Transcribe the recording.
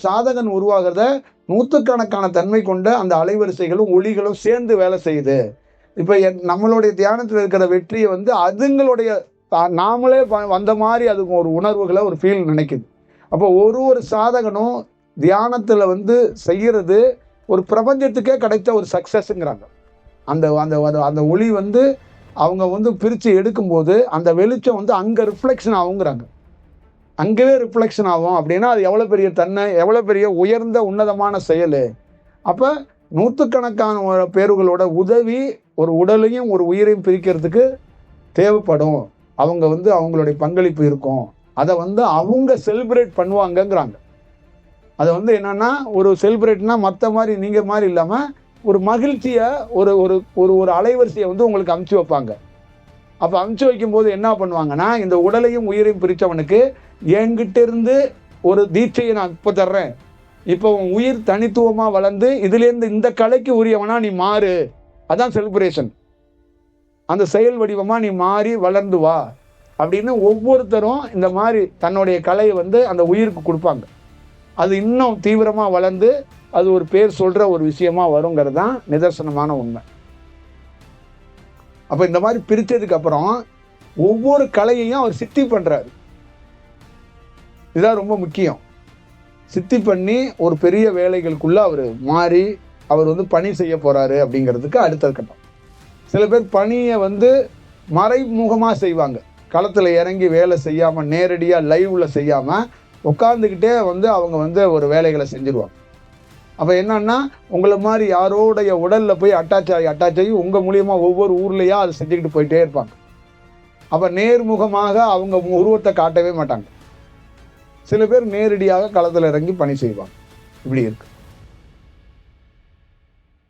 சாதகன் உருவாகிறத நூற்றுக்கணக்கான தன்மை கொண்ட அந்த அலைவரிசைகளும் ஒளிகளும் சேர்ந்து வேலை செய்யுது. இப்போ நம்மளுடைய தியானத்தில் இருக்கிற வெற்றியை வந்து அதுங்களுடைய நாமளே வந்த மாதிரி அதுக்கு ஒரு உணர்வுகளை ஒரு ஃபீல் நினைக்குது. அப்போ ஒரு சாதகனும் தியானத்தில் வந்து செய்கிறது ஒரு பிரபஞ்சத்துக்கே கிடைத்த ஒரு சக்ஸஸ்ங்கிறாங்க. அந்த அந்த அந்த ஒளி வந்து அவங்க வந்து பிரித்து எடுக்கும்போது அந்த வெளிச்சம் வந்து அங்கே ரிஃப்ளெக்ஷன் ஆகுங்கிறாங்க. அங்கேயே ரிஃப்ளெக்ஷன் ஆகும் அப்படின்னா அது எவ்வளோ பெரிய எவ்வளோ பெரிய உயர்ந்த உன்னதமான செயல். அப்போ நூற்றுக்கணக்கான பேர்களோட உதவி ஒரு உடலையும் ஒரு உயிரையும் பிரிக்கிறதுக்கு தேவைப்படும். அவங்க வந்து அவங்களுடைய பங்களிப்பு இருக்கும். அதை வந்து அவங்க செலிப்ரேட் பண்ணுவாங்கங்கிறாங்க. அதை வந்து என்னன்னா ஒரு செலிப்ரேட்னா மற்ற மாதிரி நீங்கள் மாதிரி இல்லாமல் ஒரு மகிழ்ச்சியை ஒரு ஒரு ஒரு அலைவரிசையை வந்து உங்களுக்கு அமுச்சு வைப்பாங்க. அப்போ அமுச்சு வைக்கும்போது என்ன பண்ணுவாங்கன்னா, இந்த உடலையும் உயிரையும் பிரித்தவனுக்கு என்கிட்ட இருந்து ஒரு தீட்சையை நான் இப்போ தர்றேன். இப்போ உன் உயிர் தனித்துவமாக வளர்ந்து இதுலேருந்து இந்த கலைக்கு உரியவனா நீ மாறு. அதான் செலிப்ரேஷன். அந்த செயல் வடிவமாக நீ மாறி வளர்ந்து வா அப்படின்னு ஒவ்வொருத்தரும் இந்த மாதிரி தன்னுடைய கலையை வந்து அந்த உயிருக்கு கொடுப்பாங்க. அது இன்னும் தீவிரமாக வளர்ந்து அது ஒரு பேர் சொல்கிற ஒரு விஷயமா வருங்கிறது தான் நிதர்சனமான உண்மை. அப்போ இந்த மாதிரி பிரித்ததுக்கு அப்புறம் ஒவ்வொரு கலையையும் அவர் சித்தி பண்ணுறாரு. இதுதான் ரொம்ப முக்கியம். சித்தி பண்ணி ஒரு பெரிய வேலைகளுக்குள்ள அவர் மாறி அவர் வந்து பணி செய்ய போறாரு அப்படிங்கிறதுக்கு அடுத்த கட்டம். சில பேர் பணியை வந்து மறைமுகமாக செய்வாங்க. களத்தில் இறங்கி வேலை செய்யாமல் நேரடியாக லைவ்ல செய்யாமல் உட்காந்துக்கிட்டே வந்து அவங்க வந்து ஒரு வேலைகளை செஞ்சுருவாங்க. அப்போ என்னன்னா உங்களை மாதிரி யாரோடைய உடலில் போய் அட்டாச் ஆகி உங்கள் மூலியமாக ஒவ்வொரு ஊர்லேயா அதை செஞ்சுக்கிட்டு போயிட்டே இருப்பாங்க. அப்போ நேர்முகமாக அவங்க உருவத்தை காட்டவே மாட்டாங்க. சில பேர் நேரடியாக களத்தில் இறங்கி பணி செய்வாங்க. இப்படி இருக்கு.